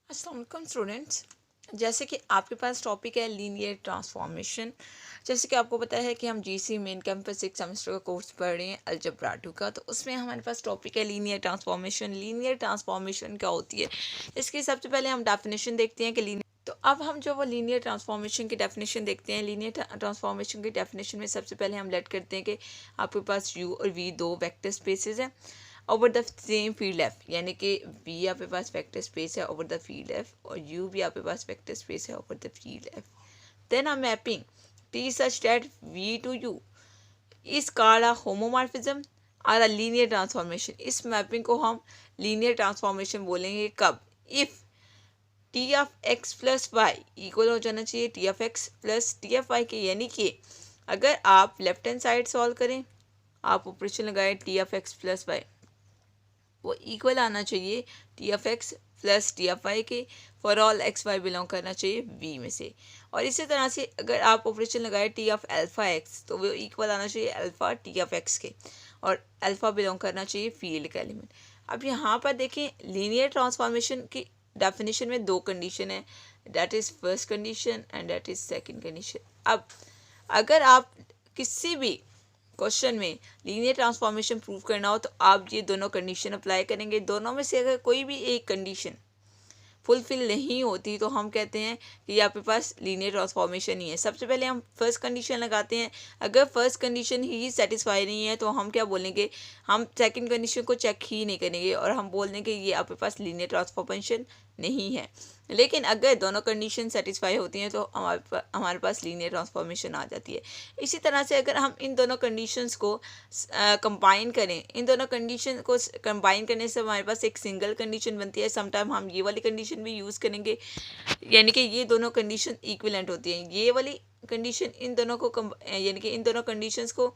अस्सलाम वालेकुम स्टूडेंट्स। जैसे कि आपके पास टॉपिक है लीनियर ट्रांसफॉर्मेशन। जैसे कि आपको पता है कि हम जीसी मेन कैंपस 6 सेमेस्टर का कोर्स पढ़ रहे हैं अलजब्रा 2 का, तो उसमें हमारे पास टॉपिक है लीनियर ट्रांसफॉर्मेशन। लीनियर ट्रांसफॉर्मेशन क्या होती है, इसकी सबसे पहले हम डेफिनेशन देखते हैं कि लीनियर। तो अब हम जो वो लीनियर ट्रांसफॉर्मेशन की डेफिनेशन देखते हैं। लीनियर ट्रांसफॉर्मेशन की डेफिनेशन में सबसे पहले हम लेट करते हैं कि आपके पास यू और वी दो वेक्टर स्पेसेस हैं over the same field F, यानी कि वी आपके पास वेक्टर स्पेस है ओवर द फील्ड एफ और यू भी आपके पास वेक्टर स्पेस है over the field F. Then are mapping T such that V to U is called a homomorphism और अ लीनियर ट्रांसफॉर्मेशन। इस मैपिंग को हम लीनियर ट्रांसफॉर्मेशन बोलेंगे कब, if T of x plus Y equal हो जाना चाहिए T of x plus T of Y के, यानी कि अगर आप लेफ्ट हैंड साइड सॉल्व करें, आप ऑपरेशन लगाए T of x plus Y, वो इक्वल आना चाहिए T of x plus T of Y के for all X Y belong करना चाहिए वी में से। और इसी तरह से अगर आप ऑपरेशन लगाए टी ऑफ अल्फ़ा एक्स, तो वो इक्वल आना चाहिए अल्फ़ा टी ऑफ एक्स के, और अल्फ़ा बिलोंग करना चाहिए फील्ड का एलिमेंट। अब यहाँ पर देखें लीनियर ट्रांसफॉर्मेशन की डेफिनेशन में दो कंडीशन है, that is first condition and that is second condition. अब अगर आप किसी भी क्वेश्चन में लीनियर ट्रांसफॉर्मेशन प्रूव करना हो तो आप ये दोनों कंडीशन अप्लाई करेंगे। दोनों में से अगर कोई भी एक कंडीशन फुलफिल नहीं होती तो हम कहते हैं कि आपके पास लीनियर ट्रांसफॉर्मेशन ही है। सबसे पहले हम फर्स्ट कंडीशन लगाते हैं। अगर फर्स्ट कंडीशन ही सेटिस्फाई नहीं है तो हम क्या बोलेंगे, हम सेकंड कंडीशन को चेक ही नहीं करेंगे और हम बोल देंगे ये आपके पास लीनियर ट्रांसफॉर्मेशन नहीं है। लेकिन अगर दोनों कंडीशन सेटिस्फाई होती हैं तो हमारे पास लीनियर ट्रांसफॉर्मेशन आ जाती है। इसी तरह से अगर हम इन दोनों कंडीशंस को कंबाइन करें, इन दोनों कंडीशन को कंबाइन करने से हमारे पास एक सिंगल कंडीशन बनती है। समटाइम हम ये वाली कंडीशन भी यूज़ करेंगे, यानी कि ये दोनों कंडीशन इक्विवेलेंट होती हैं। ये वाली कंडीशन इन दोनों को यानी कि इन दोनों कंडीशंस को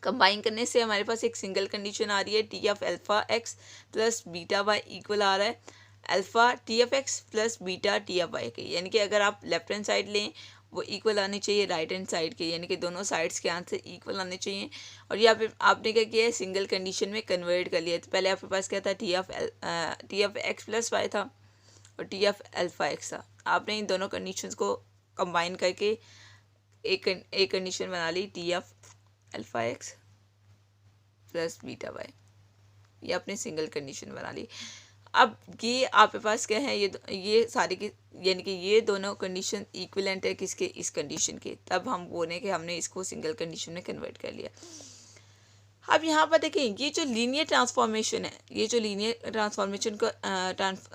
कंबाइन करने से हमारे पास एक सिंगल कंडीशन आ रही है T of alpha X plus beta Y equal आ रहा है alpha T of x plus beta T of Y के, यानी कि अगर आप लेफ्ट हैंड साइड लें वो इक्वल आने चाहिए राइट हैंड साइड के, यानी कि दोनों साइड्स के आंसर इक्वल आने चाहिए। और यहाँ पे आपने क्या किया है, सिंगल कंडीशन में कन्वर्ट कर लिया। तो पहले आपके पास क्या था, T of x plus Y था और टी ऑफ अल्फ़ा एक्स था। आपने इन दोनों कंडीशंस को कंबाइन करके एक कंडीशन बना ली T of alpha X plus beta Y, ये आपने सिंगल कंडीशन बना ली। अब ये आपके पास क्या है, ये सारी की यानी कि ये दोनों कंडीशन इक्विवेलेंट है किसके, इस कंडीशन के, तब हम बोले कि हमने इसको सिंगल कंडीशन में कन्वर्ट कर लिया। अब यहाँ पर देखें ये जो लीनियर ट्रांसफॉर्मेशन है, ये जो लीनियर ट्रांसफॉर्मेशन का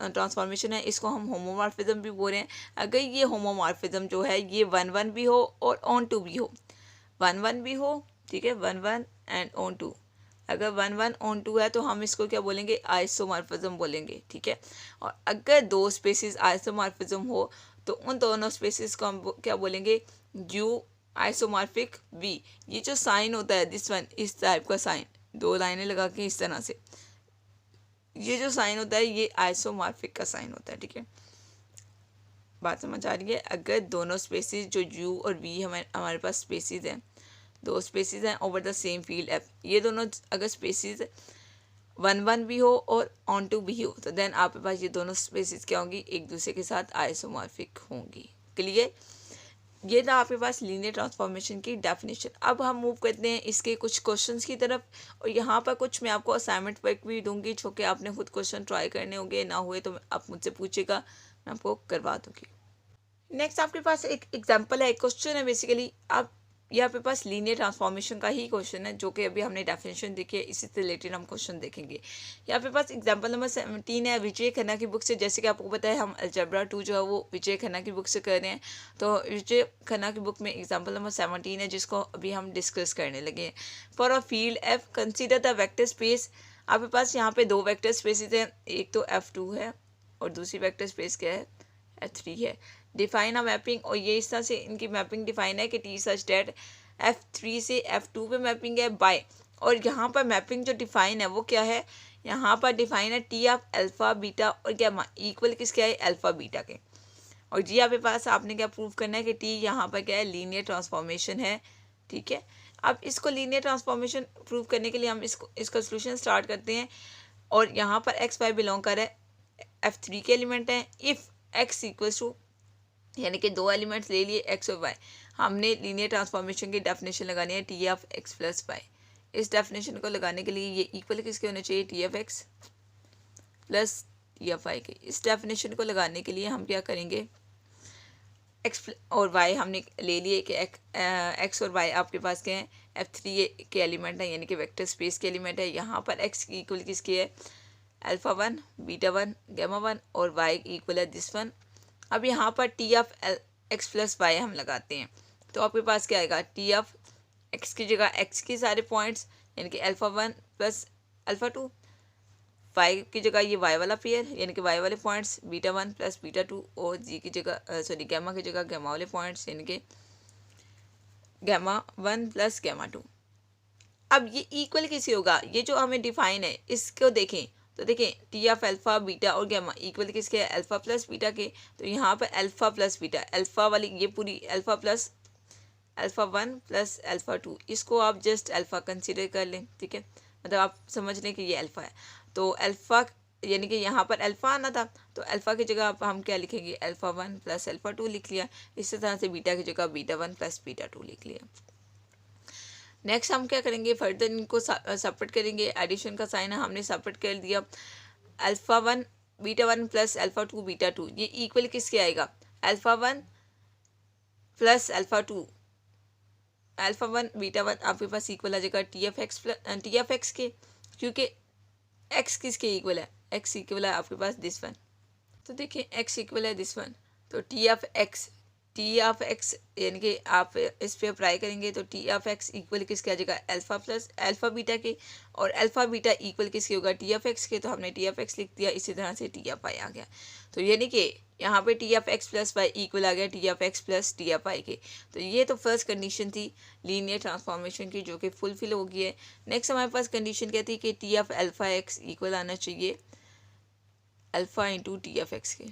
ट्रांसफॉर्मेशन है, इसको हम होमोमॉर्फिज्म भी बोल रहे हैं। अगर ये होमोमॉर्फिज्म जो है ये 1 1 भी हो और ऑन टू भी हो, 1 1 भी हो, ठीक है, 1 1 एंड ऑन टू। अगर 1 1 ऑन टू है तो हम इसको क्या बोलेंगे, आइसोमॉर्फिज्म बोलेंगे, ठीक है। और अगर दो स्पेसिस आइसोमॉर्फिज्म हो तो उन दोनों स्पेसिस को हम क्या बोलेंगे, यू आइसोमॉर्फिक वी। ये जो साइन होता है दिस वन, इस टाइप का साइन, दो लाइनें लगा के इस तरह से, ये जो साइन होता है ये आइसोमॉर्फिक का साइन होता है, ठीक है। बात समझ आ रही है। अगर दोनों स्पेसिस जो यू और वी हमारे पास स्पेसिस हैं, दो स्पेसिस हैं over the same field F, ये दोनों अगर स्पेसिस 1 1 भी हो और ऑन टू भी हो तो देन आपके पास ये दोनों स्पेसिस क्या होंगी, एक दूसरे के साथ आइसोमॉर्फिक होंगी। क्लियर, ये था आपके पास लीनियर ट्रांसफॉर्मेशन की डेफिनेशन। अब हम मूव करते हैं इसके कुछ क्वेश्चंस की तरफ, और यहाँ पर कुछ मैं आपको असाइनमेंट वर्क भी दूंगी जो कि आपने खुद क्वेश्चन ट्राई करने होंगे, ना हुए तो आप मुझसे पूछेगा, मैं आपको करवा दूँगी। नेक्स्ट आपके पास एक एग्जांपल है, एक क्वेश्चन है बेसिकली। आप ये आपके पास लीनियर ट्रांसफॉर्मेशन का ही क्वेश्चन है जो कि अभी हमने डेफिनेशन देखी है, इसी से रिलेटेड हम क्वेश्चन देखेंगे। यहाँ पे पास एग्जांपल नंबर 17 है विजय खन्ना की बुक से। जैसे कि आपको पता है हम अलजेब्रा 2 जो है वो विजय खन्ना की बुक से कर रहे हैं, तो विजय खन्ना की बुक में एग्जाम्पल नंबर 17 है जिसको अभी हम डिस्कस करने लगे हैं। For a field F consider the vector space. आपके पास यहाँ पे दो वेक्टर स्पेसिस हैं, एक तो F2 है और दूसरी वेक्टर स्पेस क्या है, F3 है। डिफाइन अ मैपिंग, और ये इस तरह से इनकी मैपिंग डिफाइन है कि टी सच डेट F3 से F2 पे मैपिंग है बाय, और यहाँ पर मैपिंग जो डिफाइन है वो क्या है, यहाँ पर डिफाइन है टी ऑफ अल्फ़ा बीटा और क्या इक्वल किसके है, अल्फ़ा बीटा के। और जी आपके पास आपने क्या प्रूव करना है कि टी यहाँ पर क्या है, लीनियर ट्रांसफॉर्मेशन है, ठीक है। अब इसको लीनियर ट्रांसफॉर्मेशन प्रूव करने के लिए हम इसका सोल्यूशन स्टार्ट करते हैं, और यहाँ पर एक्स वाई बिलोंग कर है F3 के एलिमेंट हैं। इफ़ x इक्वल्स टू, यानी कि दो एलिमेंट्स ले लिए x और y, हमने लीनियर ट्रांसफॉर्मेशन की डेफिनेशन लगानी है T of x plus Y. इस डेफिनेशन को लगाने के लिए ये इक्वल किसके होने चाहिए, T of x plus T of Y के। इस डेफिनेशन को लगाने के लिए हम क्या करेंगे, एक्स और वाई हमने ले लिए कि एक्स और वाई आपके पास क्या है, F3 के एलिमेंट है, यानी कि वेक्टर स्पेस के एलिमेंट है। यहाँ पर x की इक्वल किसकी है, अल्फ़ा 1 बीटा 1 गैमा 1, और y इक्वल है दिस वन। अब यहाँ पर T of x plus Y हम लगाते हैं, तो आपके पास क्या आएगा, टी ऑफ एक्स की जगह x के सारे पॉइंट्स, यानी कि अल्फ़ा 1 प्लस अल्फ़ा 2, वाई की जगह ये वाई वाला पेयर, यानी कि वाई वाले पॉइंट्स बीटा 1 प्लस बीटा 2, और जी की जगह सॉरी गैमा की जगह गैमा वाले पॉइंट्स, यानी कि गैमा 1 प्लस गैमा 2। अब ये इक्वल किसी होगा, ये जो हमें डिफाइन है इसको देखें तो देखें टी ऑफ अल्फ़ा बीटा और गैमा इक्वल किसके है, अल्फ़ा प्लस बीटा के। तो यहाँ पर अल्फ़ा प्लस बीटा, अल्फ़ा वाली ये पूरी alpha plus alpha 1 plus alpha 2, इसको आप जस्ट अल्फ़ा कंसिडर कर लें, ठीक है, मतलब आप समझ लें कि ये अल्फ़ा है। तो अल्फ़ा यानी कि यहाँ पर अल्फ़ा आना था, तो अल्फ़ा की जगह आप हम क्या लिखेंगे, अल्फ़ा 1 प्लस अल्फ़ा 2 लिख लिया। इसी तरह से बीटा की जगह बीटा 1 प्लस बीटा 2 लिख लिया। नेक्स्ट हम क्या करेंगे, फर्दर इनको सेपरेट करेंगे, एडिशन का साइन है हमने सेपरेट कर दिया। Alpha 1 beta 1 plus alpha 2 beta 2, ये इक्वल किसके आएगा, alpha 1 plus alpha 2, alpha 1 beta 1 आपके पास इक्वल आ जाएगा टी ऑफ एक्स के, क्योंकि एक्स किसके इक्वल है, एक्स इक्वल है आपके पास दिस वन। तो देखिए एक्स इक्वल है दिस वन, तो टी ऑफ एक्स यानी कि आप इस पे अप्लाई करेंगे तो टी ऑफ एक्स इक्वल किसके आ जाएगा, अल्फ़ा प्लस अल्फ़ा बीटा के, और अल्फ़ा बीटा इक्वल किसके होगा, टी ऑफ एक्स के। तो हमने टी ऑफ एक्स लिख दिया, इसी तरह से टी ऑफ वाई आ गया। तो यानी कि यहाँ पे T of x plus Y equal आ गया T of x plus T of Y के। तो ये तो फर्स्ट कंडीशन थी लीनियर ट्रांसफॉर्मेशन की, जो कि फुलफिल हो गई है। नेक्स्ट हमारे पास कंडीशन क्या थी कि T of alpha X equal आना चाहिए alpha into T of X के,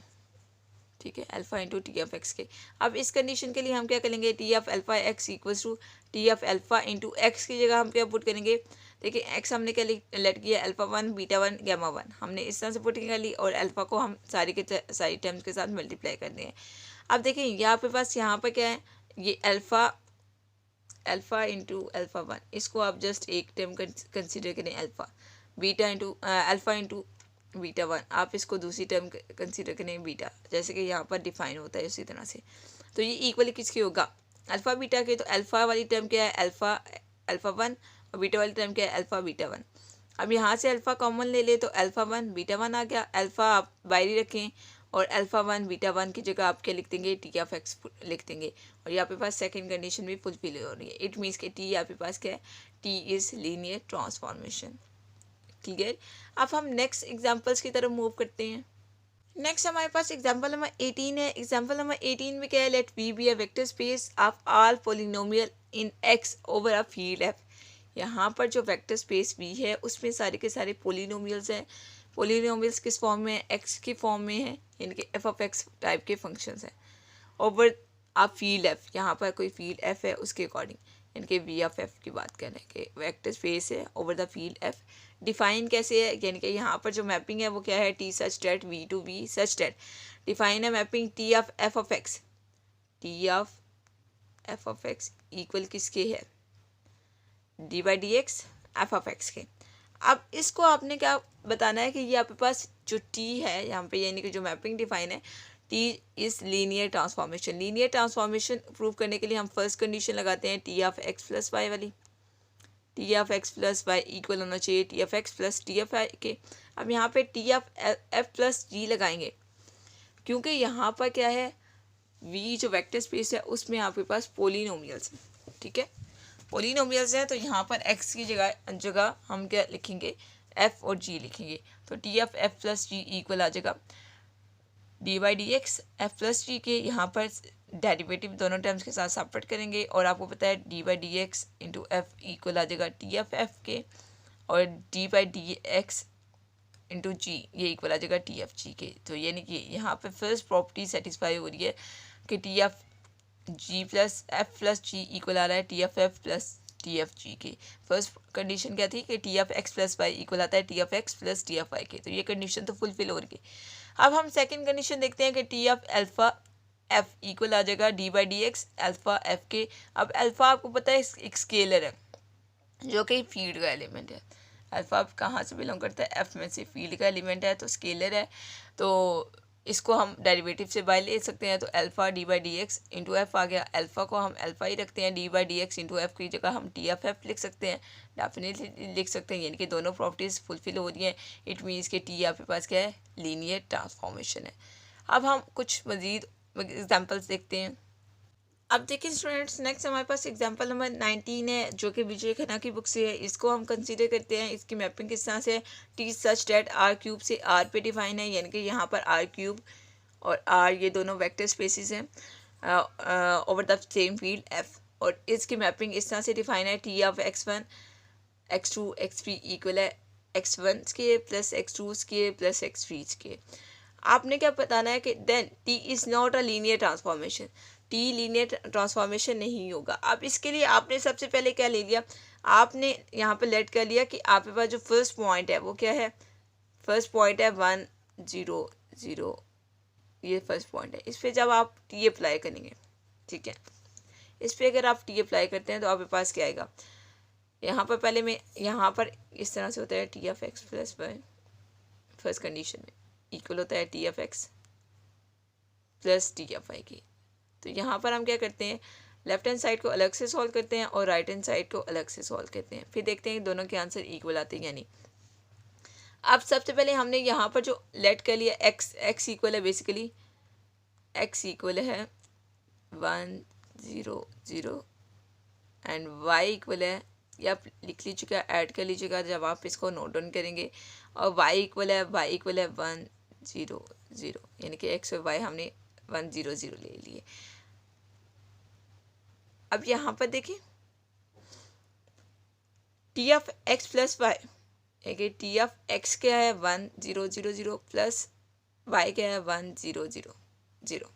ठीक है, alpha into T of X के। अब इस कंडीशन के लिए हम क्या करेंगे, T of alpha X equals to T of alpha into X की जगह हम क्या पुट करेंगे, देखिए एक्स हमने क्या लेट किया, अल्फ़ा 1 बीटा 1 गैमा 1 हमने इस तरह से पुट कर ली, और अल्फ़ा को हम सारी टर्म्स के साथ मल्टीप्लाई कर दें। अब देखिए यहाँ पे पास यहाँ पर क्या है, ये अल्फ़ा इंटू अल्फ़ा 1, इसको आप जस्ट एक टर्म कंसिडर करें, alpha beta into alpha into beta 1, आप इसको दूसरी टर्म कंसिडर करें बीटा, जैसे कि यहाँ पर डिफाइन होता है उसी तरह से। तो ये इक्वल किसकी होगा, अल्फ़ा बीटा के। तो अल्फ़ा वाली टर्म क्या है, अल्फ़ा 1, और बीटा वाली टर्म क्या है, अल्फ़ा बीटा 1। अब यहाँ से अल्फ़ा कॉमन ले ले तो अल्फ़ा 1 बीटा 1 आ गया, अल्फ़ा आप बाहरी रखें, और अल्फ़ा 1 बीटा 1 की जगह आप क्या लिख देंगे, टी ऑफ एक्स लिख देंगे, और यहाँ पे पास सेकंड कंडीशन भी फुलफिल हो रही है। इट मीन्स कि टी यहाँ पे पास क्या है, T is linear transformation. Clear. अब हम नेक्स्ट एग्जांपल्स की तरफ मूव करते हैं। नेक्स्ट हमारे पास एग्जांपल नंबर 18 है। एग्जांपल नंबर 18 में क्या है, let V be a vector space of all polynomial in X over a field F. यहाँ पर जो वेक्टर स्पेस वी है उसमें सारे के सारे पॉलिनोमियल्स हैं। पॉलिनोमियल्स किस फॉर्म में है, एक्स की फॉर्म में है, इनके एफ ऑफ एक्स टाइप के फंक्शंस हैं ओवर आ फील्ड एफ। यहाँ पर कोई फील्ड एफ है उसके अकॉर्डिंग, इनके वी ऑफ एफ की बात करें कि वेक्टर स्पेस है over the field F. Define कैसे है, यानी कि यहाँ पर जो मैपिंग है वो क्या है, T such that V to V such that. Define है mapping T of F of X, T of F of X equal किसके है, D by D X F of X के। अब इसको आपने क्या बताना है कि ये आपके पास जो टी है यहाँ पे, यानी कि जो मैपिंग डिफाइन है, T is linear transformation. Linear transformation prove करने के लिए हम फर्स्ट कंडीशन लगाते हैं T of x plus Y वाली, T of x plus Y equal होना चाहिए T of x plus T of Y के। अब यहाँ पे T of F plus G लगाएंगे, क्योंकि यहाँ पर क्या है, वी जो वेक्टर स्पेस है उसमें आपके पास पोलिनोमियल्स हैं, ठीक है, पोलिनोमियल्स हैं। तो यहाँ पर एक्स की जगह हम क्या लिखेंगे, एफ और जी लिखेंगे। तो T of F plus G equal आ जाएगा D by D X F plus G के। यहाँ पर डेरिवेटिव दोनों टर्म्स के साथ सेपरेट करेंगे, और आपको पता है D by D X into F equal आ जाएगा टी ऑफ एफ के, और D by D X into G ये इक्वल आ जाएगा टी एफ जी के। तो यानी कि यहाँ पे फर्स्ट प्रॉपर्टी सेटिस्फाई हो रही है कि T F G plus F plus G equal आ रहा है T F F plus T F G के। फर्स्ट कंडीशन क्या थी कि T F X plus Y equal आता है T F X plus T F Y के, तो ये कंडीशन तो फुलफिल हो गई। अब हम सेकंड कंडीशन देखते हैं कि T F alpha F equal आ जाएगा D by D X alpha F के। अब अल्फा आपको पता है एक स्केलर है जो कि फील्ड का एलिमेंट है। अल्फा कहाँ से बिलोंग करता है, एफ में से, फील्ड का एलिमेंट है तो स्केलर है, तो इसको हम डेरिवेटिव से बाय ले सकते हैं। तो alpha D by D X into F आ गया। अल्फा को हम अल्फा ही रखते हैं, D by D X into F की जगह हम टी एफ एफ लिख सकते हैं, डेफिनेटली लिख सकते हैं, यानी कि दोनों प्रॉपर्टीज़ फुलफिल हो रही हैं। इट मीन्स कि टी आपके पास क्या है, लीनियर ट्रांसफॉर्मेशन है। अब हम कुछ मज़ीद एग्जाम्पल्स देखते हैं। अब देखिए स्टूडेंट्स, नेक्स्ट हमारे पास एग्जांपल नंबर 19 है जो कि विजय खन्ना की बुक से है। इसको हम कंसीडर करते हैं। इसकी मैपिंग किस तरह से है, T such that R cube से आर पे डिफाइन है, यानी कि यहाँ पर आर क्यूब और आर ये दोनों वेक्टर स्पेसिस हैं over the same field F, और इसकी मैपिंग इस तरह से डिफाइन है, T of x1 x2 x3 equal है x1 square plus x2 square plus x3 square. आपने क्या बताना है कि then T is not a linear transformation, T linear transformation नहीं होगा। अब इसके लिए आपने सबसे पहले क्या ले लिया, आपने यहाँ पर लेट कर लिया कि आपके पास जो फर्स्ट पॉइंट है वो क्या है, फर्स्ट पॉइंट है 1 0 0, ये फर्स्ट पॉइंट है। इस पर जब आप टी अप्लाई करेंगे, ठीक है, इस पर अगर आप टी अप्लाई करते हैं तो आपके पास क्या आएगा, यहाँ पर पहले में यहाँ पर इस तरह से होता है T of x plus Y, first condition में इक्वल होता है T of x plus T of Y की। तो यहाँ पर हम क्या करते हैं, लेफ्ट हैंड साइड को अलग से सॉल्व करते हैं और राइट हैंड साइड को अलग से सॉल्व करते हैं, फिर देखते हैं दोनों के आंसर इक्वल आते हैं या नहीं। अब सबसे पहले हमने यहाँ पर जो लेट कर लिया एक्स इक्वल है, बेसिकली एक्स इक्वल है 1 0 0 एंड वाई इक्वल है, या आप लिख लीजिएगा, ऐड कर लीजिएगा जब आप इसको नोट डाउन करेंगे, और y इक्वल है 1 0 0, यानी कि x और y हमने 1 0 0 ले लिए। अब यहाँ पर देखिए T of x plus Y, T of X क्या है 1 0 0 0 प्लस वाई क्या है 1 0 0 0।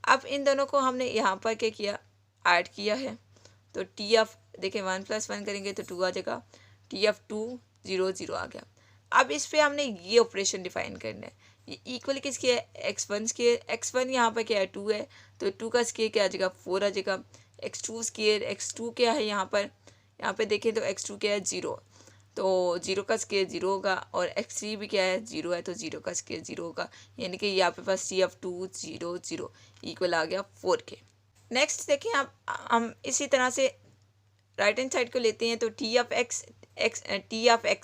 अब इन दोनों को हमने यहाँ पर क्या किया, ऐड किया है, तो टी ऑफ देखिए 1 + 1 करेंगे तो 2 आ जाएगा, टी ऑफ 2 0 0 आ गया। अब इस पे हमने ये ऑपरेशन डिफाइन करना है, ये इक्वल किसकी है, x1 स्केयर, x1 यहाँ पर क्या है 2 है, तो 2 का स्केयर क्या आ जाएगा 4 आ जाएगा, x2 स्केयर, x2 क्या है यहाँ पे देखें तो x2 क्या है 0, तो 0 का स्केयर 0 होगा, और x3 भी क्या है 0 है, तो 0 का स्केयर 0 होगा, यानी कि यहाँ पे पास टी ऑफ 2 0 0 इक्वल आ गया 4 के। नेक्स्ट देखें आप, हम इसी तरह से राइट हैंड साइड को लेते हैं, तो टी ऑफ एक्स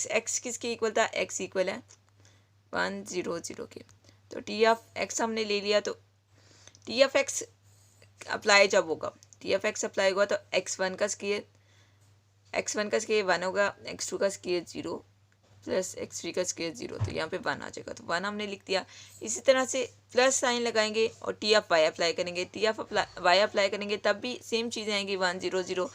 एक्स किसके इक्वल था, एक्स इक्वल है 1 0 0 के, तो टी ऑफ एक्स हमने ले लिया, तो टी ऑफ एक्स अप्लाई जब होगा, टी ऑफ एक्स अप्लाई हुआ तो x1 का स्केयर 1 होगा, x2 का स्केयर 0 प्लस x3 का स्केयर 0, तो यहाँ पे 1 आ जाएगा, तो 1 हमने लिख दिया। इसी तरह से प्लस साइन लगाएंगे और टी ऑफ वाई अप्लाई करेंगे, टी ऑफ वाई अप्लाई करेंगे तब भी सेम चीज़ें आएंगी 1 0 0,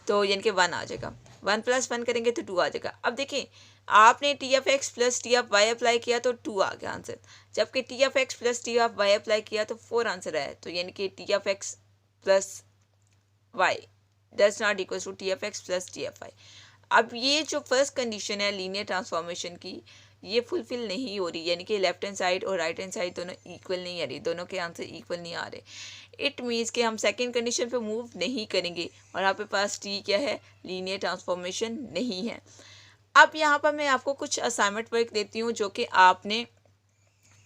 तो यानी कि 1 आ जाएगा, 1 + 1 करेंगे तो 2 आ जाएगा। अब देखें आपने T of x plus T of y apply किया तो 2 आ गया आंसर, जबकि T of x plus T of y apply किया तो 4 आंसर आया, तो यानी कि T of x plus y does not equal to T of x plus T of y. अब ये जो फर्स्ट कंडीशन है लीनियर ट्रांसफॉर्मेशन की, ये फुलफिल नहीं हो रही, यानी कि लेफ्ट हैंड साइड और राइट हैंड साइड दोनों इक्वल नहीं आ रही, दोनों के आंसर इक्वल नहीं आ रहे। इट मीन्स कि हम सेकंड कंडीशन पे मूव नहीं करेंगे और आपके पास टी क्या है, लीनियर ट्रांसफॉर्मेशन नहीं है। अब यहाँ पर मैं आपको कुछ असाइनमेंट वर्क देती हूँ जो कि आपने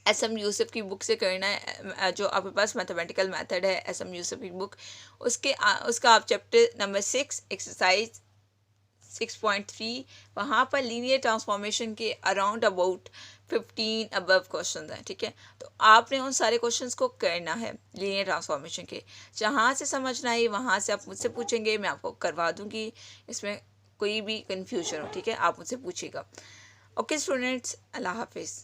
एस.एम. यूसुफ की बुक से करना है, जो आपके पास मैथमेटिकल मेथड है एस.एम. यूसुफ की बुक, उसका आप चैप्टर नंबर 6 एक्सरसाइज 6.3 वहाँ पर लीनियर ट्रांसफॉर्मेशन के अराउंड अबाउट 15 अबव क्वेश्चन हैं, ठीक है। तो आपने उन सारे क्वेश्चंस को करना है लीनियर ट्रांसफॉर्मेशन के, जहाँ से समझना है वहाँ से आप मुझसे पूछेंगे, मैं आपको करवा दूँगी, इसमें कोई भी कन्फ्यूजन हो, ठीक है, आप मुझसे पूछिएगा। ओके स्टूडेंट्स, अल्लाह हाफिज़।